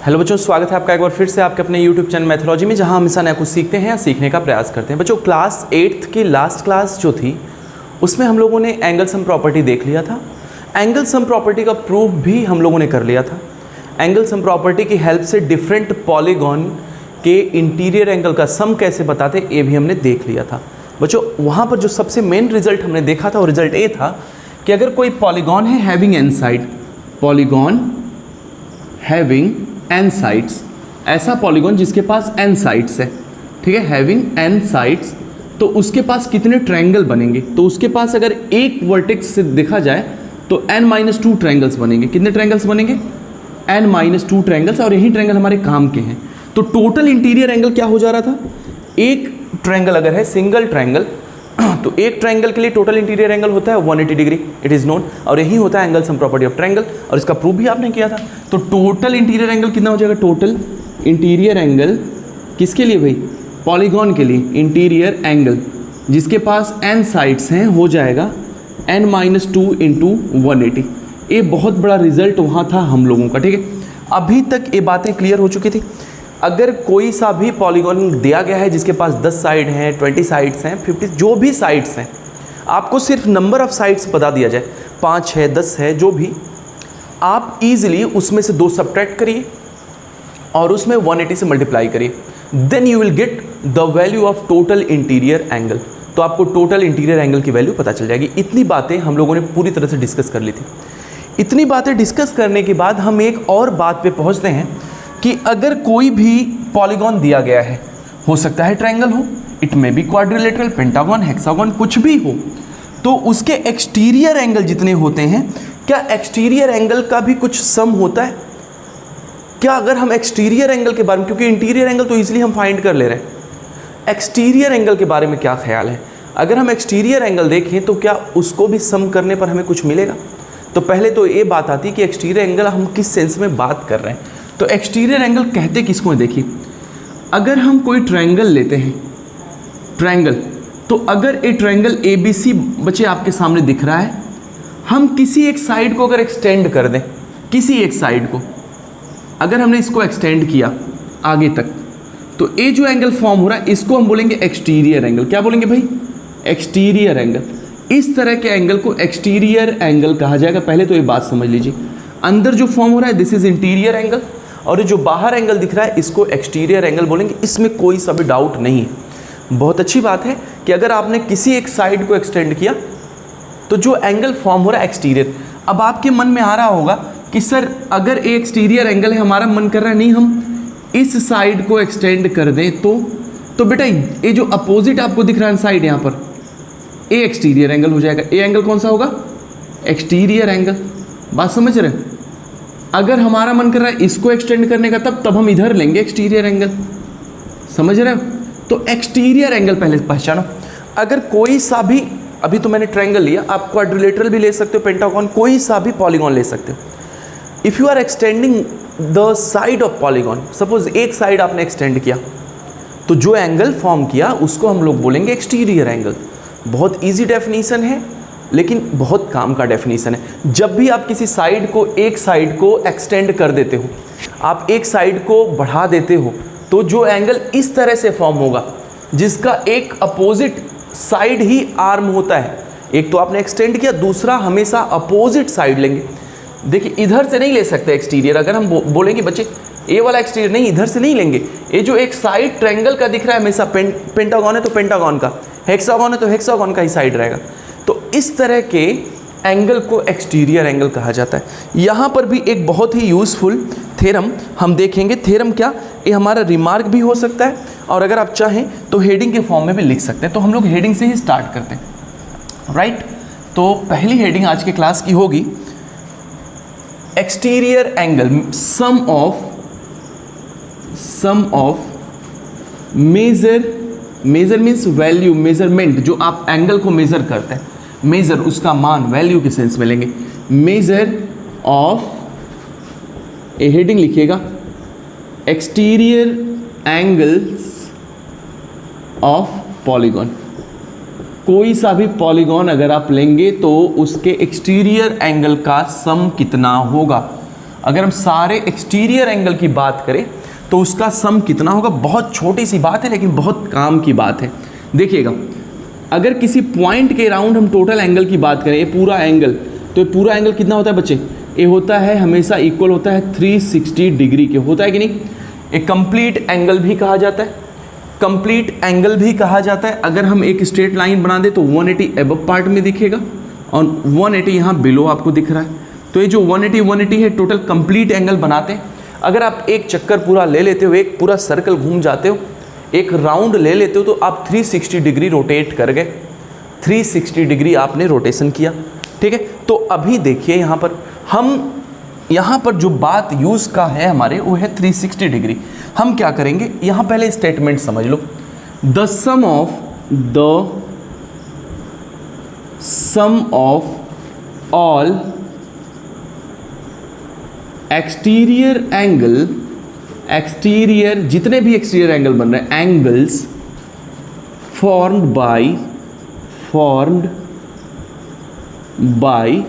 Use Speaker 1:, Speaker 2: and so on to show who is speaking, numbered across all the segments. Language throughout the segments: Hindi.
Speaker 1: हेलो बच्चों, स्वागत है आपका एक बार फिर से आपके अपने यूट्यूब चैनल मैथोलॉजी में, जहां हम हमेशा नया कुछ सीखते हैं या सीखने का प्रयास करते हैं। बच्चों, क्लास 8th की लास्ट क्लास जो थी उसमें हम लोगों ने एंगल सम प्रॉपर्टी देख लिया था। एंगल सम प्रॉपर्टी का प्रूफ भी हम लोगों ने कर लिया था। एंगल सम प्रॉपर्टी की हेल्प से डिफरेंट पॉलीगॉन के इंटीरियर एंगल का सम कैसे बताते ये भी हमने देख लिया था। बच्चों, वहाँ पर जो सबसे मेन रिजल्ट हमने देखा था वो रिजल्ट ये था कि अगर कोई पॉलीगॉन है having an side, polygon having an sides, ऐसा पॉलीगॉन जिसके पास एन साइड्स है, ठीक है, हैविंग एन साइड्स, तो उसके पास कितने ट्रायंगल बनेंगे? तो उसके पास अगर एक वर्टेक्स से देखा जाए तो n-2 ट्रायंगल्स बनेंगे। कितने ट्रायंगल्स बनेंगे? n-2 ट्रायंगल्स, और यही ट्रायंगल हमारे काम के हैं। तो टोटल इंटीरियर एंगल क्या हो जा रहा था? एक ट्रायंगल अगर है सिंगल ट्रायंगल, तो एक ट्रायंगल के लिए टोटल इंटीरियर एंगल होता है 180 डिग्री, इट इज़ नोन, और यही होता है angle sum property of triangle, और इसका प्रूफ भी आपने किया था। तो टोटल इंटीरियर एंगल कितना हो जाएगा? टोटल इंटीरियर एंगल किसके लिए भाई? पॉलीगॉन के लिए इंटीरियर एंगल जिसके पास n साइड्स हैं हो जाएगा n-2 इंटू 180। ये बहुत बड़ा रिजल्ट वहाँ था हम लोगों का, ठीक है। अभी तक ये बातें क्लियर हो चुकी थी। अगर कोई सा भी पॉलीगॉन दिया गया है जिसके पास 10 साइड हैं, 20 साइड्स हैं, 50, जो भी साइड्स हैं, आपको सिर्फ नंबर ऑफ़ साइड्स बता दिया जाए, 5 है, 10 है, जो भी, आप इजीली उसमें से 2 सब्ट्रैक्ट करिए और उसमें 180 से मल्टीप्लाई करिए, then you will get the value of total interior angle. तो आपको टोटल इंटीरियर एंगल की वैल्यू पता चल जाएगी। इतनी बातें हम लोगों ने पूरी तरह से डिस्कस कर ली थी। इतनी बातें डिस्कस करने के बाद हम एक और बात पे पहुंचते हैं कि अगर कोई भी पॉलीगॉन दिया गया है, हो सकता है ट्रायंगल हो, it may be quadrilateral, pentagon, hexagon, कुछ भी हो, तो उसके एक्सटीरियर एंगल जितने होते हैं, क्या एक्सटीरियर एंगल का भी कुछ सम होता है क्या? अगर हम एक्सटीरियर एंगल के बारे में, क्योंकि इंटीरियर एंगल तो ईजिली हम फाइंड कर ले रहे हैं, एक्सटीरियर एंगल के बारे में क्या ख्याल है? अगर हम एक्सटीरियर एंगल देखें तो क्या उसको भी सम करने पर हमें कुछ मिलेगा? तो पहले तो ये बात आती है कि एक्सटीरियर एंगल हम किस सेंस में बात कर रहे हैं। तो एक्सटीरियर एंगल कहते किसको हैं? देखिए, अगर हम कोई ट्रायंगल लेते हैं, ट्रायंगल, तो अगर ये ट्रायंगल ABC बच्चे आपके सामने दिख रहा है, हम किसी एक साइड को अगर एक्सटेंड कर दें, किसी एक साइड को अगर हमने इसको एक्सटेंड किया आगे तक, तो ये जो एंगल फॉर्म हो रहा है इसको हम बोलेंगे एक्सटीरियर एंगल। क्या बोलेंगे भाई? Exterior angle. इस तरह के एंगल को एक्सटीरियर एंगल कहा जाएगा। पहले तो ये बात समझ लीजिए, अंदर जो फॉर्म हो रहा है दिस इज इंटीरियर एंगल, और ये जो बाहर एंगल दिख रहा है इसको एक्सटीरियर एंगल बोलेंगे। इसमें कोई सा भी डाउट नहीं है। बहुत अच्छी बात है कि अगर आपने किसी एक साइड को एक्सटेंड किया तो जो एंगल फॉर्म हो रहा है एक्सटीरियर। अब आपके मन में आ रहा होगा कि सर अगर ये एक्सटीरियर एंगल है, हमारा मन कर रहा है नहीं हम इस साइड को एक्सटेंड कर दें तो बेटा ये जो अपोजिट आपको दिख रहा है साइड यहाँ पर, ये एक्सटीरियर एंगल हो जाएगा। ये एंगल कौन सा होगा? Exterior angle. बात समझ रहे हैं? अगर हमारा मन कर रहा है इसको एक्सटेंड करने का तब हम इधर लेंगे एक्सटीरियर एंगल। समझ रहे हो? तो एक्सटीरियर एंगल पहले पहचानो। अगर कोई सा भी, अभी तो मैंने ट्रायंगल लिया, आप क्वाड्रिलेटरल भी ले सकते हो, पेंटागन, कोई सा भी पॉलीगॉन ले सकते हो। If you are extending the side of polygon, suppose एक साइड आपने एक्सटेंड किया, तो जो एंगल फॉर्म किया उसको हम लोग बोलेंगे एक्सटीरियर एंगल। बहुत ईजी डेफिनीसन है लेकिन बहुत काम का डेफिनीसन है। जब भी आप किसी साइड को, एक साइड को एक्सटेंड कर देते हो, आप एक साइड को बढ़ा देते हो, तो जो एंगल इस तरह से फॉर्म होगा जिसका एक अपोजिट साइड ही आर्म होता है। एक तो आपने एक्सटेंड किया, दूसरा हमेशा अपोजिट साइड लेंगे। देखिए, इधर से नहीं ले सकते एक्सटीरियर। अगर हम बोलेंगे बच्चे ए वाला एक्सटीरियर नहीं, इधर से नहीं लेंगे। ये जो एक साइड ट्रायंगल का दिख रहा है हमेशा, पेंटागन है तो पेंटागन का, हेक्सागन है तो हेक्सागन का ही साइड रहेगा। तो इस तरह के एंगल को एक्सटीरियर एंगल कहा जाता है। यहाँ पर भी एक बहुत ही यूज़फुल थ्योरम हम देखेंगे। थ्योरम क्या? ये हमारा रिमार्क भी हो सकता है, और अगर आप चाहें तो हेडिंग के फॉर्म में भी लिख सकते हैं। तो हम लोग हेडिंग से ही स्टार्ट करते हैं, राइट। तो पहली हेडिंग आज के क्लास की होगी exterior angle, sum of measure means value, measurement, जो आप एंगल को मेजर करते हैं, मेजर उसका मान, वैल्यू के सेंस में लेंगे। मेजर ऑफ, ए हेडिंग लिखिएगा, एक्सटीरियर एंगल्स ऑफ पॉलीगॉन। कोई सा भी पॉलीगॉन अगर आप लेंगे तो उसके एक्सटीरियर एंगल का सम कितना होगा। अगर हम सारे एक्सटीरियर एंगल की बात करें तो उसका सम कितना होगा। बहुत छोटी सी बात है लेकिन बहुत काम की बात है। देखिएगा, अगर किसी पॉइंट के अराउंड हम टोटल एंगल की बात करें, ये पूरा एंगल, तो ये पूरा एंगल कितना होता है बच्चे, ये होता है हमेशा इक्वल होता है 360 डिग्री के, होता है कि नहीं। एक कंप्लीट एंगल भी कहा जाता है, कंप्लीट एंगल भी कहा जाता है। अगर हम एक स्ट्रेट लाइन बना दे तो 180 एबव पार्ट में दिखेगा और 180 यहाँ बिलो आपको दिख रहा है। तो ये जो 180 है टोटल कंप्लीट एंगल बनाते हैं। अगर आप एक चक्कर पूरा ले लेते हो, एक पूरा सर्कल घूम जाते हो, एक राउंड ले लेते हो, तो आप 360 डिग्री रोटेट कर गए, 360 डिग्री आपने रोटेशन किया, ठीक है। तो अभी देखिए यहाँ पर हम, यहाँ पर जो बात यूज़ का है हमारे वो है 360 डिग्री। हम क्या करेंगे, यहाँ पहले स्टेटमेंट समझ लो, the sum of all exterior angle, exterior जितने भी एक्सटीरियर एंगल बन रहे हैं, angles formed by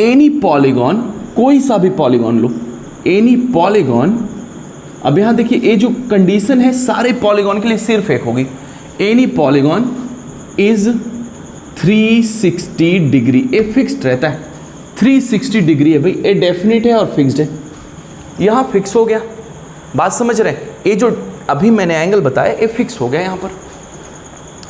Speaker 1: any polygon, कोई सा भी पॉलीगॉन लो, एनी पॉलीगॉन। अब यहाँ देखिए ये जो कंडीशन है सारे पॉलीगॉन के लिए सिर्फ एक होगी, एनी पॉलीगॉन इज 360 डिग्री। ये फिक्स्ड रहता है, 360 डिग्री है भाई, ये डेफिनेट है और फिक्स्ड है, यहाँ फिक्स हो गया। बात समझ रहे हैं, ये जो अभी मैंने एंगल बताया ये फिक्स हो गया यहाँ पर।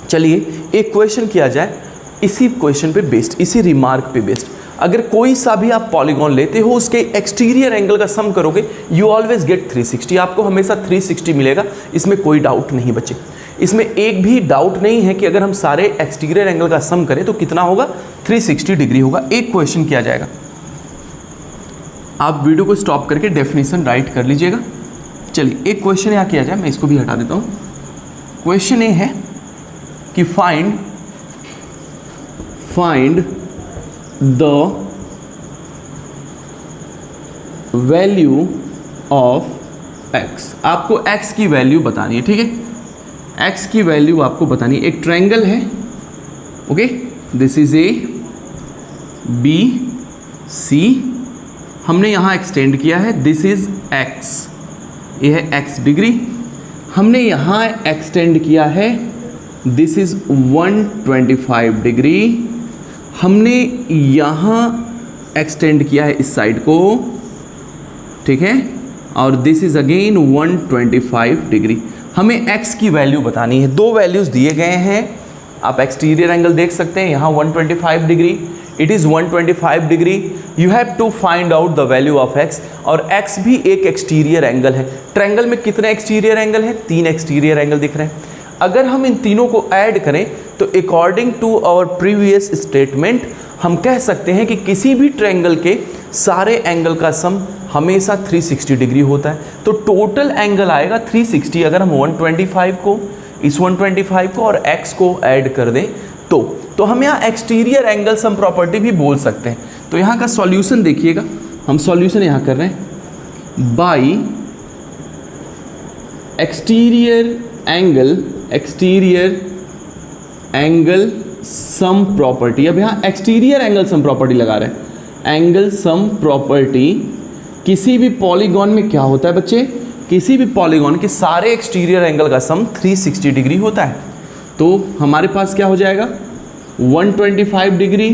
Speaker 1: चलिए एक क्वेश्चन किया जाए इसी क्वेश्चन पे बेस्ड, इसी रिमार्क पे बेस्ड। अगर कोई सा भी आप पॉलीगॉन लेते हो उसके एक्सटीरियर एंगल का सम करोगे, यू ऑलवेज गेट 360, आपको हमेशा 360 मिलेगा, इसमें कोई डाउट नहीं बचे। इसमें एक भी डाउट नहीं है कि अगर हम सारे एक्सटीरियर एंगल का सम करें तो कितना होगा, 360 डिग्री होगा। एक क्वेश्चन किया जाएगा, आप वीडियो को स्टॉप करके डेफिनेशन राइट कर लीजिएगा। चलिए एक क्वेश्चन यहाँ किया जाए, मैं इसको भी हटा देता हूँ। क्वेश्चन ये है कि find the value of x. आपको एक्स की वैल्यू बतानी है, ठीक है, एक्स की वैल्यू आपको बतानी है। एक ट्रायंगल है, okay, this is A B C, हमने यहाँ एक्सटेंड किया है, दिस इज एक्स, ये है एक्स डिग्री। हमने यहाँ एक्सटेंड किया है, दिस इज 125 डिग्री। हमने यहाँ एक्सटेंड किया है इस साइड को, ठीक है, और दिस इज अगेन 125 डिग्री। हमें x की वैल्यू बतानी है, दो वैल्यूज़ दिए गए हैं, आप एक्सटीरियर एंगल देख सकते हैं, यहाँ 125 degree, it is 125 degree. You have to find out the value of x, और x भी एक एक्सटीरियर एंगल है। ट्रायंगल में कितने एक्सटीरियर एंगल हैं, 3 एक्सटीरियर एंगल दिख रहे हैं। अगर हम इन तीनों को ऐड करें तो according to our previous statement हम कह सकते हैं कि किसी भी ट्रायंगल के सारे एंगल का सम हमेशा 360 डिग्री होता है। तो टोटल एंगल आएगा 360। अगर हम 125 को, इस 125 को और x को ऐड कर दें तो हम यहाँ एक्सटीरियर एंगल सम प्रॉपर्टी भी बोल सकते हैं। तो यहाँ का सॉल्यूशन देखिएगा, हम सॉल्यूशन यहाँ कर रहे हैं by exterior angle sum property. अब यहाँ एक्सटीरियर एंगल सम प्रॉपर्टी लगा रहे हैं। एंगल सम प्रॉपर्टी किसी भी पॉलीगॉन में क्या होता है बच्चे, किसी भी पॉलीगॉन के सारे एक्सटीरियर एंगल का सम 360 डिग्री होता है। तो हमारे पास क्या हो जाएगा, 125 degree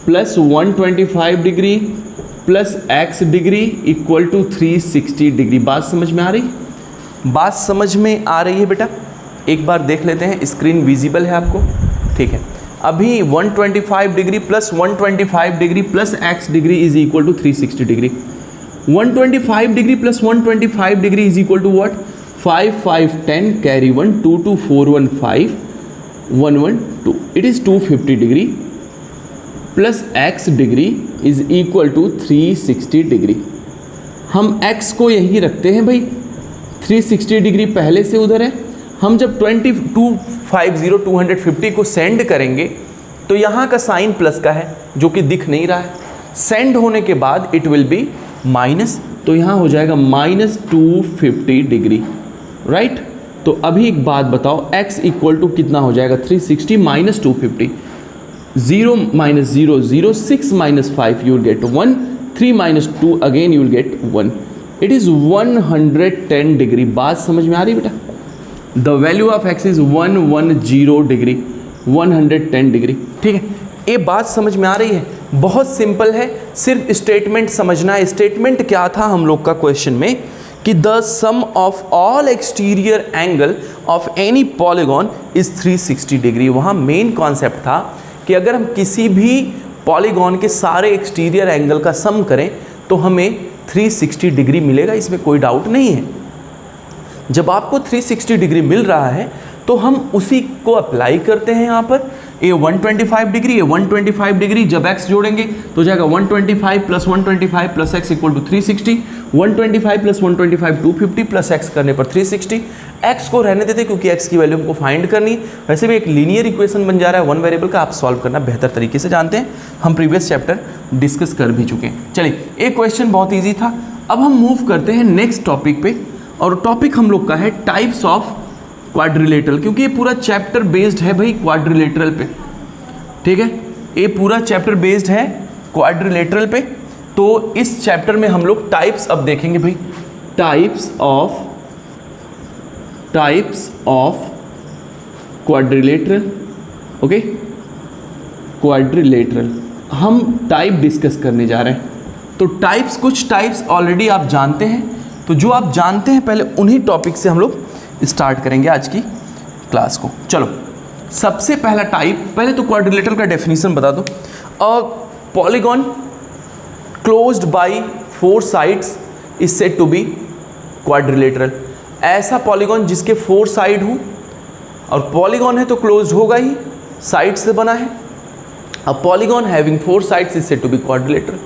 Speaker 1: plus 125 degree plus x degree equal to 360 degree. बात समझ में आ रही, बात समझ में आ रही है बेटा। एक बार देख लेते हैं, स्क्रीन विजिबल है आपको, ठीक है। अभी 125 degree plus 125 degree plus x degree is equal to 360 degree. 125 degree plus 125 degree is equal to what, 5 5 10 carry 1 2 2 4 1 5 1 1 2, it is 250 degree plus x degree is equal to 360 degree. हम x को यही रखते हैं भाई, 360 डिग्री पहले से उधर है। हम जब 250 को सेंड करेंगे तो यहाँ का साइन प्लस का है जो कि दिख नहीं रहा है। सेंड होने के बाद इट विल बी माइनस, तो यहाँ हो जाएगा माइनस 250 डिग्री, राइट। तो अभी एक बात बताओ, x इक्वल टू कितना हो जाएगा, 360 minus 250, 0 minus 0 0, 6 minus 5 you will gate 1, 3 minus 2 again you will get 1. It is 110 degree. बात समझ में आ रही बेटा? The value of x is 110 degree, 110 degree. ठीक है, ये बात समझ में आ रही है? बहुत सिंपल है, सिर्फ स्टेटमेंट समझना है। स्टेटमेंट क्या था हम लोग का क्वेश्चन में कि the sum of all exterior angle of any polygon is 360 degree. वहाँ मेन कॉन्सेप्ट था कि अगर हम किसी भी पॉलीगॉन के सारे एक्सटीरियर एंगल का सम करें तो हमें 360 डिग्री मिलेगा, इसमें कोई डाउट नहीं है। जब आपको 360 डिग्री मिल रहा है तो हम उसी को अप्लाई करते हैं यहाँ पर। ये 125 डिग्री, ये 125 डिग्री, जब x जोड़ेंगे तो जाएगा 125 प्लस 125 प्लस x equal to 360, 125 plus 125 250 plus x करने पर 360। x को रहने देते क्योंकि x की वैल्यू हमको फाइंड करनी। वैसे भी एक लीनियर इक्वेशन बन जा रहा है वन वेरिएबल का, आप सॉल्व करना बेहतर तरीके से जानते हैं, हम प्रीवियस चैप्टर डिस्कस कर भी चुके हैं। चलिए, एक क्वेश्चन बहुत ईजी था। अब हम मूव करते हैं नेक्स्ट टॉपिक पे, और टॉपिक हम लोग का है टाइप्स ऑफ क्वाड्रिलेटरल, क्योंकि ये पूरा चैप्टर बेस्ड है भाई क्वाड्रिलेटरल पे। ठीक है, ये पूरा चैप्टर बेस्ड है क्वाड्रिलेटरल पे। तो इस चैप्टर में हम लोग टाइप्स अब देखेंगे भाई, types of quadrilateral. Okay, quadrilateral हम टाइप डिस्कस करने जा रहे हैं। तो टाइप्स, कुछ टाइप्स ऑलरेडी आप जानते हैं, तो जो आप जानते हैं पहले उन्हीं टॉपिक से हम लोग स्टार्ट करेंगे आज की क्लास को। चलो, सबसे पहला टाइप, पहले तो क्वाड्रिलेटरल का डेफिनेशन बता दो। A polygon closed by 4 sides is said to be quadrilateral. ऐसा पॉलीगॉन जिसके 4 साइड हो, और पॉलीगॉन है तो क्लोज्ड होगा ही, साइड से बना है। A polygon having 4 sides is said to be quadrilateral.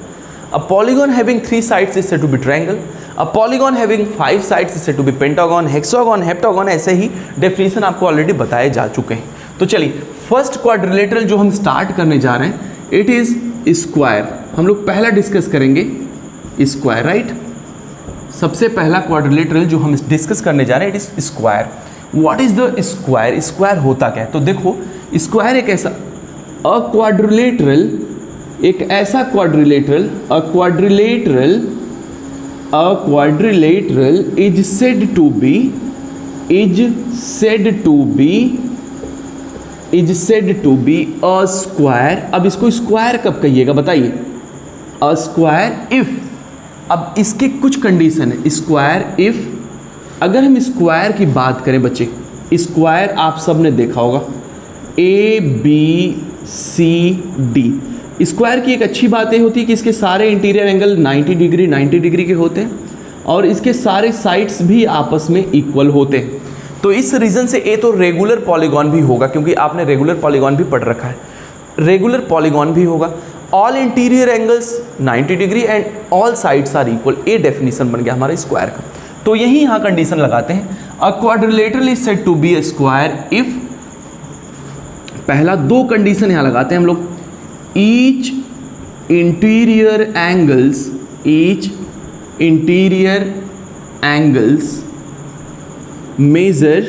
Speaker 1: A polygon having 3 sides is said to be triangle. A polygon having 5 sides is said to be pentagon, hexagon, heptagon. ऐसे ही डेफिनेशन आपको ऑलरेडी बताए जा चुके हैं। तो चलिए, फर्स्ट क्वाड्रिलेटरल जो हम स्टार्ट करने जा रहे हैं, इट इज स्क्वायर। हम लोग पहला डिस्कस करेंगे स्क्वायर, राइट। सबसे पहला क्वाड्रिलेटरल जो हम डिस्कस करने जा रहे हैं, it is square. What is the square? Square होता क्या है? तो देखो, स्क्वायर एक ऐसा क्वाड्रिलेटरल, एक ऐसा quadrilateral, a quadrilateral is said to be a square. अब इसको स्क्वायर कब कहिएगा बताइए? अ स्क्वायर इफ, अब इसके कुछ कंडीशन है। स्क्वायर इफ, अगर हम स्क्वायर की बात करें बच्चे, स्क्वायर आप सब ने देखा होगा, ABCD। स्क्वायर की एक अच्छी बात ये होती है कि इसके सारे इंटीरियर एंगल 90 डिग्री के होते हैं, और इसके सारे साइड्स भी आपस में इक्वल होते हैं। तो इस रीज़न से ये तो रेगुलर पॉलीगॉन भी होगा, क्योंकि आपने रेगुलर पॉलीगॉन भी पढ़ रखा है। रेगुलर पॉलीगॉन भी होगा, all interior angles 90 degree and all sides are equal. ये डेफिनेशन बन गया हमारा स्क्वायर का। तो यही यहाँ कंडीशन लगाते हैं, a quadrilateral is said to be a square if, पहला 2 कंडीशन यहाँ लगाते हैं हम लोग। Each interior angles measures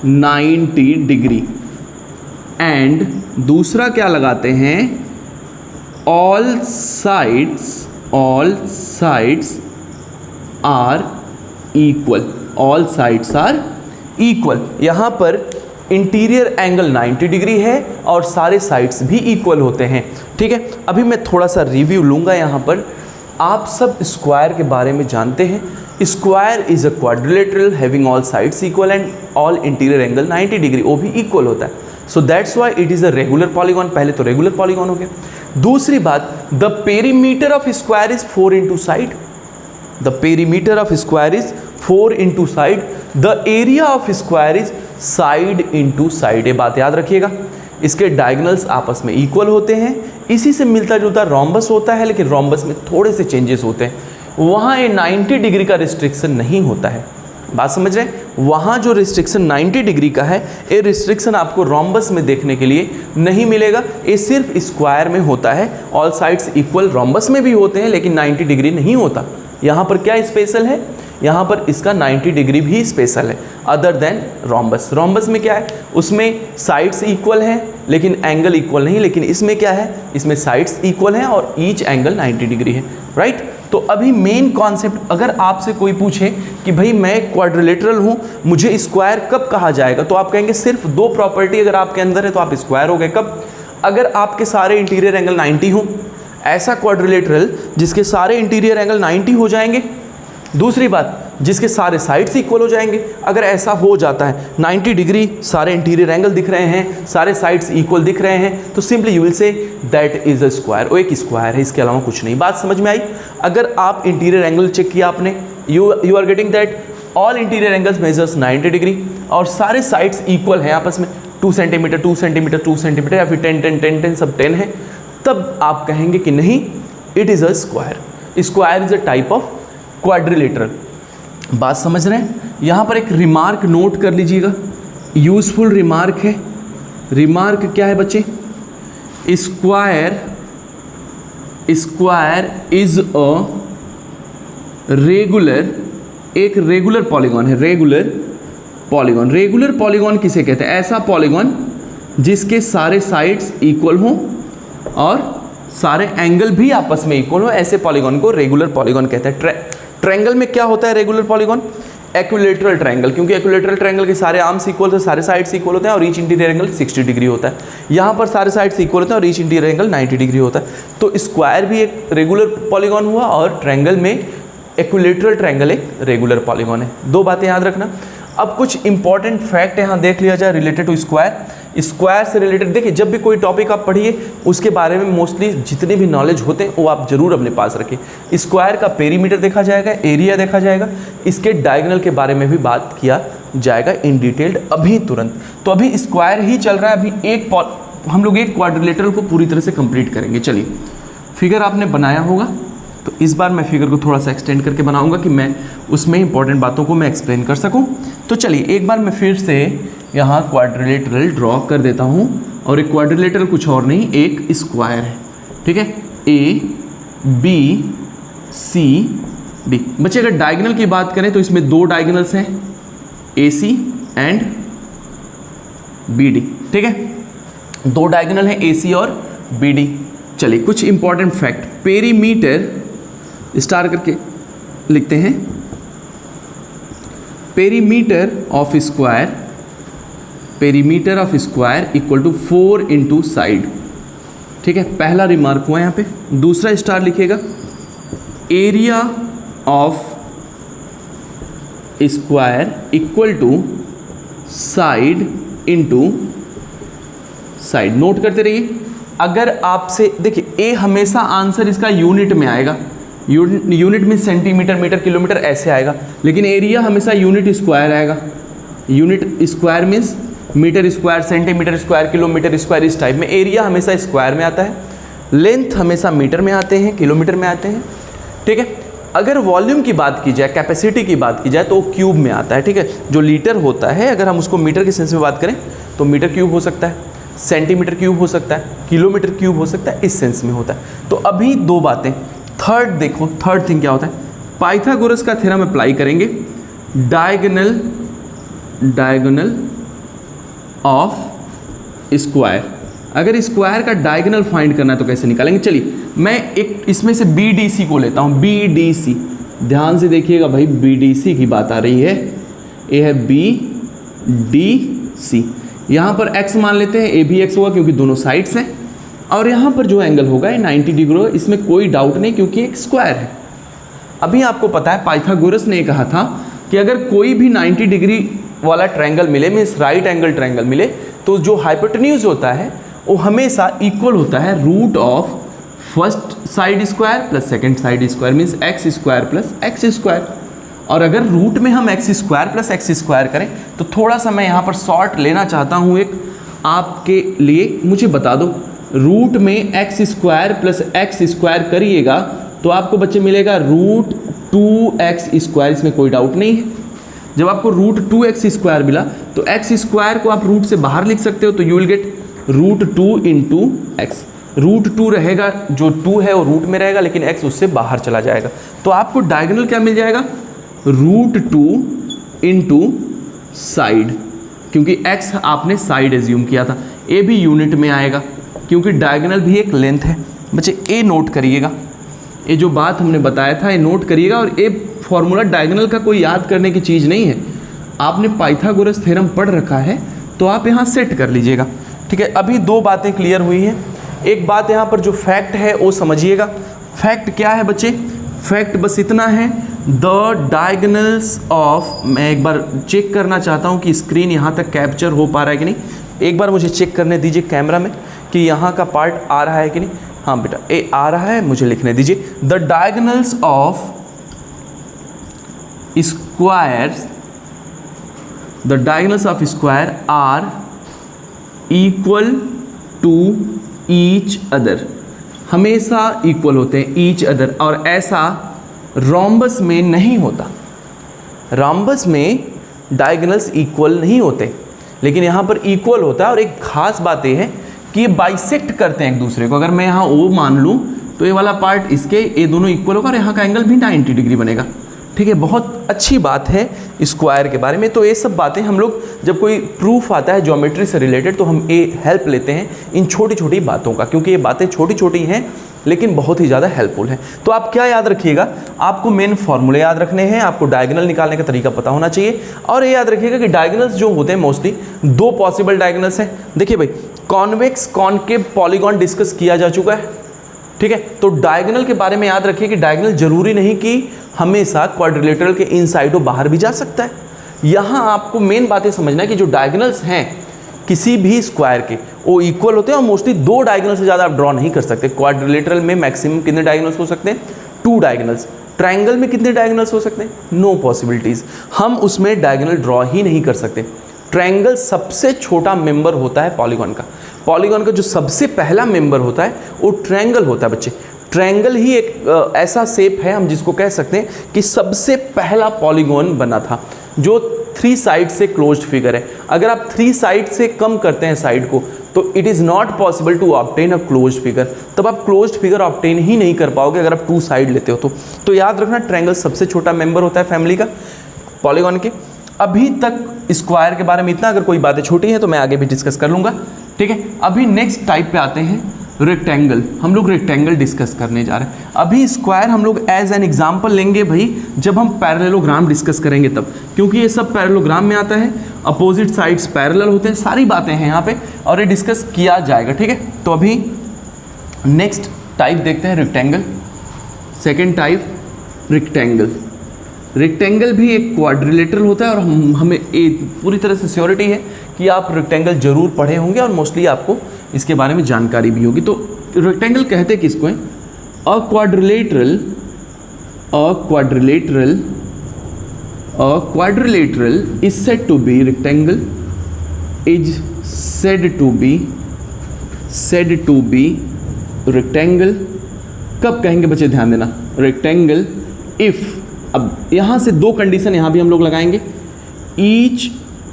Speaker 1: 90 degree, and दूसरा क्या लगाते हैं, ऑल साइड्स आर इक्वल। यहाँ पर इंटीरियर एंगल 90 डिग्री है और सारे साइड्स भी इक्वल होते हैं। ठीक है, अभी मैं थोड़ा सा रिव्यू लूँगा यहाँ पर। आप सब स्क्वायर के बारे में जानते हैं। Square is a quadrilateral having all sides equal and all interior angle 90 degree, वो भी इक्वल होता है। So that's why it is a regular polygon. पहले तो रेगुलर पॉलीगॉन हो गया। दूसरी बात, the perimeter of square is 4 into side. The perimeter of square is 4 into side. The area of square is side into side. ये बात याद रखिएगा। इसके डायगोनल्स आपस में इक्वल होते हैं। इसी से मिलता जुलता रोम्बस होता है, लेकिन रोम्बस में थोड़े से चेंजेस होते हैं। वहाँ ये 90 डिग्री का रिस्ट्रिक्शन नहीं होता है। बात समझ रहे हैं? वहाँ जो रिस्ट्रिक्शन 90 डिग्री का है, ये रिस्ट्रिक्शन आपको रोम्बस में देखने के लिए नहीं मिलेगा। ये सिर्फ स्क्वायर में होता है। ऑल साइड्स इक्वल रोम्बस में भी होते हैं, लेकिन 90 डिग्री नहीं होता। यहाँ पर क्या स्पेशल है, यहाँ पर इसका 90 डिग्री भी स्पेशल है अदर देन रोम्बस। रोम्बस में क्या है, उसमें साइड्स इक्वल हैं लेकिन एंगल इक्वल नहीं, लेकिन इसमें क्या है, इसमें साइड्स इक्वल हैं और ईच एंगल 90 डिग्री है, राइट। तो अभी मेन कॉन्सेप्ट, अगर आपसे कोई पूछे कि भाई मैं क्वाड्रिलेटरल हूँ, मुझे स्क्वायर कब कहा जाएगा, तो आप कहेंगे सिर्फ दो प्रॉपर्टी अगर आपके अंदर है तो आप स्क्वायर हो गए। कब? अगर आपके सारे इंटीरियर एंगल 90 हो, ऐसा क्वाड्रिलेटरल जिसके सारे इंटीरियर एंगल 90 हो जाएंगे। दूसरी बात, जिसके सारे साइड्स इक्वल हो जाएंगे। अगर ऐसा हो जाता है 90 डिग्री सारे इंटीरियर एंगल दिख रहे हैं, सारे साइड्स इक्वल दिख रहे हैं, तो simply you will say that is a square. वो एक स्क्वायर है, इसके अलावा कुछ नहीं। बात समझ में आई? अगर आप इंटीरियर एंगल चेक किया आपने, you are getting that all interior angles measures 90 degree और सारे साइड्स इक्वल हैं आपस में, 2 सेंटीमीटर 2 सेंटीमीटर 2 सेंटीमीटर या फिर 10 10 10 10 सब 10 है, तब आप कहेंगे कि नहीं, it is a square. Square is a type of quadrilateral. बात समझ रहे हैं? यहाँ पर एक रिमार्क नोट कर लीजिएगा, यूजफुल रिमार्क है। रिमार्क क्या है बच्चे? स्क्वायर इज अ रेगुलर, एक रेगुलर पॉलीगॉन है। रेगुलर पॉलीगॉन किसे कहते हैं? ऐसा पॉलीगॉन जिसके सारे साइड्स इक्वल हों और सारे एंगल भी आपस में इक्वल हो, ऐसे पॉलीगॉन को रेगुलर पॉलीगॉन कहते हैं। ट्रायंगल में क्या होता है रेगुलर पॉलीगॉन? इक्विलैटरल ट्रायंगल, क्योंकि इक्विलैटरल ट्रायंगल के सारे आर्म्स इक्वल होते हैं, सारे साइड्स इक्वल होते हैं और ईच इंटीरियर एंगल 60 डिग्री होता है। यहाँ पर सारे साइड्स इक्वल होते हैं और ईच इंटीरियर एंगल 90 डिग्री होता है। तो स्क्वायर भी एक रेगुलर पॉलीगॉन हुआ और ट्रायंगल में इक्विलैटरल ट्रायंगल एक रेगुलर पॉलीगॉन है। दो बातें याद रखना। अब कुछ इंपॉर्टेंट फैक्ट यहाँ देख लिया जाए रिलेटेड टू स्क्वायर। स्क्वायर से रिलेटेड देखिए, जब भी कोई टॉपिक आप पढ़िए उसके बारे में मोस्टली जितने भी नॉलेज होते हैं वो आप जरूर अपने पास रखिए। स्क्वायर का पेरीमीटर देखा जाएगा, एरिया देखा जाएगा, इसके डायगोनल के बारे में भी बात किया जाएगा इन डिटेल्ड अभी तुरंत। तो अभी स्क्वायर ही चल रहा है, अभी हम लोग एक क्वाड्रिलेटरल को पूरी तरह से कंप्लीट करेंगे। चलिए, फिगर आपने बनाया होगा तो इस बार मैं फिगर को थोड़ा सा एक्सटेंड करके बनाऊंगा कि मैं उसमें इंपॉर्टेंट बातों को मैं एक्सप्लेन कर सकूं। तो चलिए एक बार मैं फिर से यहाँ क्वाड्रिलेटरल ड्रॉ कर देता हूँ, और एक क्वाड्रिलेटरल कुछ और नहीं, एक स्क्वायर है, ठीक है। A B C D. बच्चे अगर डायगोनल की बात करें तो इसमें दो डायगोनल्स हैं, ए सी एंड बी डी, ठीक है। दो डायगोनल हैं ए सी और बी डी। चलिए कुछ इंपॉर्टेंट फैक्ट, पेरीमीटर स्टार करके लिखते हैं। Perimeter of square equal to 4 into side, ठीक है। पहला रिमार्क हुआ यहाँ पे। दूसरा स्टार लिखिएगा, area of square equal to side into side. Note करते रहिए। अगर आपसे देखिए, ए हमेशा आंसर इसका यूनिट में आएगा, यूनिट में सेंटीमीटर मीटर किलोमीटर ऐसे आएगा, लेकिन एरिया हमेशा यूनिट स्क्वायर आएगा। Unit square means metre square, centimetre square, kilometre square, इस टाइप में एरिया हमेशा स्क्वायर में आता है। लेंथ हमेशा मीटर में आते हैं, किलोमीटर में आते हैं, ठीक है। अगर वॉल्यूम की बात की जाए, कैपेसिटी की बात की जाए तो वो क्यूब में आता है, ठीक है। जो लीटर होता है, अगर हम उसको मीटर के सेंस में बात करें तो मीटर क्यूब हो सकता है, सेंटीमीटर क्यूब हो सकता है, किलोमीटर क्यूब हो सकता है, इस सेंस में होता है। तो अभी दो बातें। थर्ड देखो, थर्ड थिंग क्या होता है, पाइथागोरस का थ्योरम अप्लाई करेंगे। डायगोनल ऑफ स्क्वायर, अगर स्क्वायर का डायगोनल फाइंड करना है तो कैसे निकालेंगे? चलिए मैं एक इसमें से बी डी सी को लेता हूँ। बी डी सी, ध्यान से देखिएगा भाई, बी डी सी की बात आ रही है। ये है बी डी सी। यहाँ पर x मान लेते हैं, ए भी x होगा क्योंकि दोनों साइड्स हैं, और यहाँ पर जो एंगल होगा ये 90 डिग्री होगा, इसमें कोई डाउट नहीं क्योंकि एक स्क्वायर है। अभी आपको पता है पाइथागोरस ने कहा था कि अगर कोई भी 90 डिग्री वाला ट्रायंगल मिले, मीन्स राइट एंगल ट्रायंगल मिले, तो जो हाइपोटेन्यूज होता है वो हमेशा इक्वल होता है root of first side square plus second side square, means x square plus x square. और अगर रूट में हम x square plus x square करें तो थोड़ा सा मैं यहाँ पर शॉर्ट लेना चाहता हूँ एक आपके लिए। मुझे बता दो, रूट में x square plus x square करिएगा तो आपको बच्चे मिलेगा रूट 2x स्क्वायर। इसमें कोई डाउट नहीं है। जब आपको रूट 2x स्क्वायर मिला तो एक्स स्क्वायर को आप रूट से बाहर लिख सकते हो, तो you will get root 2 into x. Root 2 रहेगा, जो 2 है वो रूट में रहेगा, लेकिन x उससे बाहर चला जाएगा। तो आपको डायगोनल क्या मिल जाएगा? √2 इंटू साइड, क्योंकि x आपने साइड एज्यूम किया था। ए भी यूनिट में आएगा क्योंकि डायगोनल भी एक लेंथ है। बच्चे ए नोट करिएगा, ये जो बात हमने बताया था ये नोट करिएगा। और ये फॉर्मूला डायगोनल का कोई याद करने की चीज़ नहीं है, आपने पाइथागोरस थ्योरम पढ़ रखा है तो आप यहाँ सेट कर लीजिएगा। ठीक है, अभी दो बातें क्लियर हुई हैं। एक बात यहाँ पर जो फैक्ट है वो समझिएगा। फैक्ट क्या है बच्चे? फैक्ट बस इतना है, द डायगोनल्स ऑफ, मैं एक बार चेक करना चाहता हूँ कि स्क्रीन यहाँ तक कैप्चर हो पा रहा है कि नहीं। एक बार मुझे चेक करने दीजिए कैमरा में कि यहाँ का पार्ट आ रहा है कि नहीं। हाँ बेटा ए आ रहा है, मुझे लिखने दीजिए। The diagonals of squares, the diagonals of square are equal to each other, हमेशा इक्वल होते हैं ईच अदर। और ऐसा रोम्बस में नहीं होता, रोम्बस में डायगोनल्स इक्वल नहीं होते, लेकिन यहाँ पर इक्वल होता है। और एक खास बात यह है कि ये बाइसेक्ट करते हैं एक दूसरे को। अगर मैं यहाँ ओ मान लूँ तो ये वाला पार्ट इसके, ये दोनों इक्वल होगा और यहाँ का एंगल भी 90 डिग्री बनेगा। ठीक है, बहुत अच्छी बात है स्क्वायर के बारे में। तो ये सब बातें हम लोग जब कोई प्रूफ आता है ज्योमेट्री से रिलेटेड तो हम ये हेल्प लेते हैं इन छोटी छोटी बातों का, क्योंकि ये बातें छोटी छोटी हैं लेकिन बहुत ही ज़्यादा हेल्पफुल है। तो आप क्या याद रखिएगा, आपको मेन फॉर्मूले याद रखने हैं, आपको डायगोनल निकालने का तरीका पता होना चाहिए। और ये याद रखिएगा कि डायगोनल्स जो होते हैं मोस्टली दो पॉसिबल डायगोनल्स हैं। देखिए भाई, कॉन्वेक्स कॉनकेव पॉलीगॉन डिस्कस किया जा चुका है। ठीक है, तो डायगोनल के बारे में याद रखिए कि डायगोनल जरूरी नहीं कि हमेशा क्वाड्रिलेटरल के इनसाइड और बाहर भी जा सकता है। यहाँ आपको मेन बातें समझना है कि जो डायगोनल्स हैं किसी भी स्क्वायर के वो इक्वल होते हैं और मोस्टली दो डायगोनल से ज़्यादा आप ड्रॉ नहीं कर सकते। क्वाड्रिलेटरल में मैक्सिमम कितने डायगोनल्स हो सकते हैं? 2 डायगोनल्स। ट्रायंगल में कितने डायगोनल्स हो सकते हैं? नो पॉसिबिलिटीज़, हम उसमें डायगोनल ड्रॉ ही नहीं कर सकते। ट्रायंगल सबसे छोटा मेंबर होता है पॉलीगॉन का। पॉलीगॉन का जो सबसे पहला मेंबर होता है वो ट्रायंगल होता है बच्चे। ट्रायंगल ही एक ऐसा शेप है हम जिसको कह सकते हैं कि सबसे पहला पॉलीगॉन बना था जो 3 साइड से क्लोज्ड फिगर है। अगर आप 3 साइड से कम करते हैं साइड को तो it is not possible to obtain a closed figure, तब आप क्लोज्ड फिगर ऑब्टेन ही नहीं कर पाओगे अगर आप 2 साइड लेते हो तो याद रखना ट्रायंगल सबसे छोटा मेंबर होता है फैमिली का पॉलीगॉन के। अभी तक स्क्वायर के बारे में इतना, अगर कोई बातें छोटी हैं तो मैं आगे भी डिस्कस कर लूँगा। ठीक है, अभी नेक्स्ट टाइप पे आते हैं, रेक्टेंगल। हम लोग रेक्टेंगल डिस्कस करने जा रहे हैं। अभी स्क्वायर हम लोग एज एन एग्जांपल लेंगे भाई जब हम पैरेललोग्राम डिस्कस करेंगे तब, क्योंकि ये सब पैरेललोग्राम में आता है, अपोजिट साइड्स पैरेलल होते हैं, सारी बातें हैं यहाँ पे और ये डिस्कस किया जाएगा। ठीक है, तो अभी नेक्स्ट टाइप देखते हैं rectangle. Second type rectangle. Rectangle भी एक क्वाड्रिलेटरल होता है और हमें पूरी तरह से श्योरिटी है कि आप रेक्टेंगल जरूर पढ़े होंगे और मोस्टली आपको इसके बारे में जानकारी भी होगी। तो रेक्टेंगल कहते किसको हैं? A quadrilateral is said to be, rectangle is said to be rectangle. कब कहेंगे बच्चे, ध्यान देना, रेक्टेंगल इफ, अब यहाँ से 2 कंडीशन यहाँ भी हम लोग लगाएंगे। ईच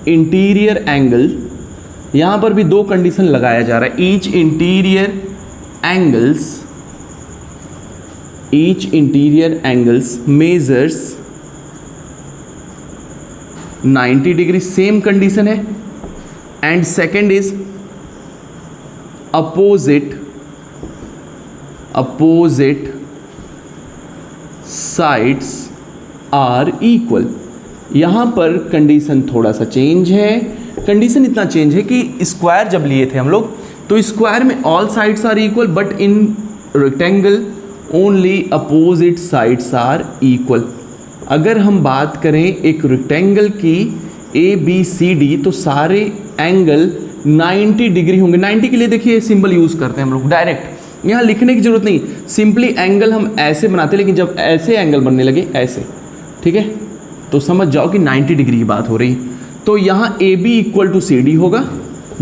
Speaker 1: इंटीरियर एंगल, यहाँ पर भी 2 कंडीशन लगाया जा रहा है। Each interior angles measures 90 degree, same condition है। And second is opposite sides are equal. यहाँ पर कंडीशन थोड़ा सा चेंज है। कंडीशन इतना चेंज है कि स्क्वायर जब लिए थे हम लोग तो स्क्वायर में all sides are equal, but in rectangle only opposite sides are equal. अगर हम बात करें एक रेक्टेंगल की ABCD तो सारे एंगल 90 डिग्री होंगे। 90 के लिए देखिए सिंबल यूज़ करते हैं हम लोग, डायरेक्ट यहाँ लिखने की जरूरत नहीं, सिंपली एंगल हम ऐसे बनाते हैं, लेकिन जब ऐसे एंगल बनने लगे ऐसे, ठीक है, तो समझ जाओ कि 90 डिग्री की बात हो रही। तो यहाँ AB इक्वल टू CD होगा,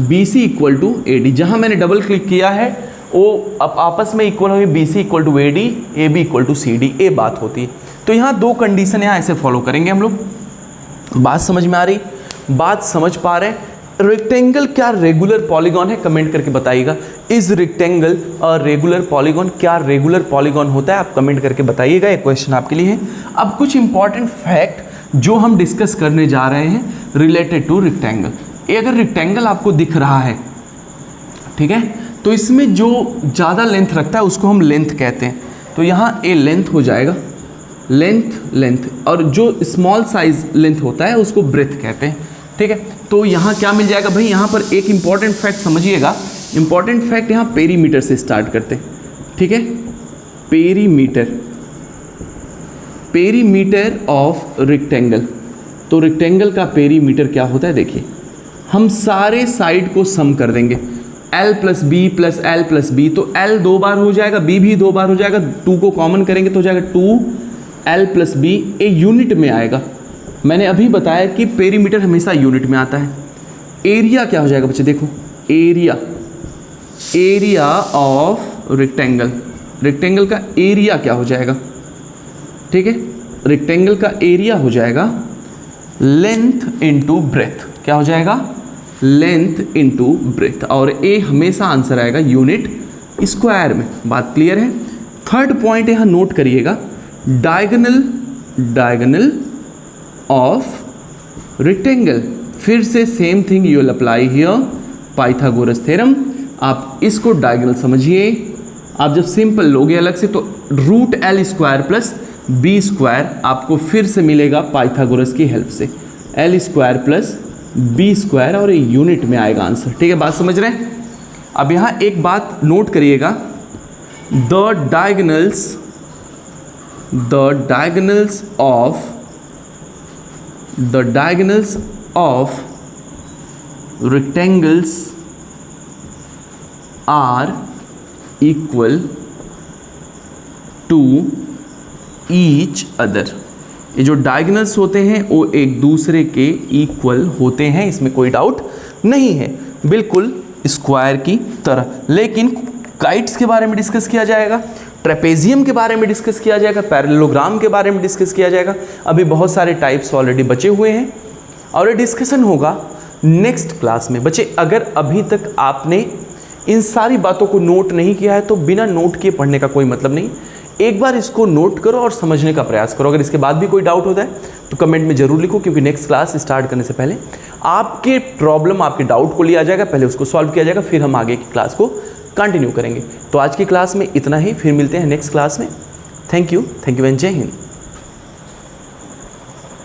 Speaker 1: BC इक्वल टू AD। जहाँ मैंने डबल क्लिक किया है वो अब आपस में इक्वल होगी, BC equal to AD, AB equal to CD, ये बात होती है। तो यहाँ 2 कंडीशन यहाँ ऐसे फॉलो करेंगे हम लोग। बात समझ में आ रही? बात समझ पा रहे? रेक्टेंगल क्या रेगुलर पॉलीगॉन है? कमेंट करके बताइएगा। इज रेक्टेंगल और रेगुलर पॉलीगॉन, क्या रेगुलर पॉलीगॉन होता है? आप कमेंट करके बताइएगा, ये क्वेश्चन आपके लिए है। अब कुछ इंपॉर्टेंट फैक्ट जो हम डिस्कस करने जा रहे हैं रिलेटेड टू रेक्टेंगल। ये अगर रेक्टेंगल आपको दिख रहा है, ठीक है, तो इसमें जो ज़्यादा लेंथ रखता है उसको हम लेंथ कहते हैं। तो यहाँ ए लेंथ हो जाएगा, लेंथ, और जो स्मॉल साइज लेंथ होता है उसको ब्रेथ कहते हैं, ठीक है। तो यहाँ क्या मिल जाएगा भाई? यहाँ पर एक इंपॉर्टेंट फैक्ट समझिएगा। इंपॉर्टेंट फैक्ट यहाँ पेरीमीटर से स्टार्ट करते हैं, ठीक है। Perimeter of rectangle. तो रेक्टेंगल का पेरीमीटर क्या होता है? देखिए, हम सारे साइड को सम कर देंगे, l plus b plus l plus b. तो l 2 बार हो जाएगा, b भी 2 बार हो जाएगा, 2 को कॉमन करेंगे तो हो जाएगा 2l plus B. A unit में आएगा। मैंने अभी बताया कि पेरीमीटर हमेशा यूनिट में आता है। एरिया क्या हो जाएगा बच्चे? देखो, एरिया ऑफ रेक्टेंगल का एरिया क्या हो जाएगा? ठीक है, रेक्टेंगल का एरिया हो जाएगा लेंथ इनटू ब्रेथ। क्या हो जाएगा? Length into breadth. और ए हमेशा आंसर आएगा यूनिट स्क्वायर में। बात क्लियर है? थर्ड पॉइंट यहाँ नोट करिएगा, डायगोनल ऑफ रेक्टेंगल। फिर से same thing you will apply here, Pythagoras theorem. आप इसको डायगोनल समझिए। आप जब सिंपल लोगे अलग से तो root l square plus b square आपको फिर से मिलेगा पाइथागोरस की हेल्प से, l square plus b square, और ये यूनिट में आएगा आंसर। ठीक है, बात समझ रहे हैं? अब यहाँ एक बात नोट करिएगा, the diagonals of rectangles are equal to each other। ये जो डायगोनल्स होते हैं वो एक दूसरे के इक्वल होते हैं, इसमें कोई डाउट नहीं है, बिल्कुल स्क्वायर की तरह। लेकिन काइट्स के बारे में डिस्कस किया जाएगा, ट्रेपेजियम के बारे में डिस्कस किया जाएगा, पैरेललोग्राम के बारे में डिस्कस किया जाएगा। अभी बहुत सारे टाइप्स ऑलरेडी बचे हुए हैं और ये डिस्कशन होगा नेक्स्ट क्लास में। बच्चे, अगर अभी तक आपने इन सारी बातों को नोट नहीं किया है तो बिना नोट किए पढ़ने का कोई मतलब नहीं। एक बार इसको नोट करो और समझने का प्रयास करो। अगर इसके बाद भी कोई डाउट होता है तो कमेंट में जरूर लिखो, क्योंकि नेक्स्ट क्लास स्टार्ट करने से पहले आपके प्रॉब्लम, आपके डाउट को लिया जाएगा, पहले उसको सॉल्व किया जाएगा, फिर हम आगे की क्लास को कंटिन्यू करेंगे। तो आज की क्लास में इतना ही, फिर मिलते हैं नेक्स्ट क्लास में। थैंक यू एंड जय हिंद।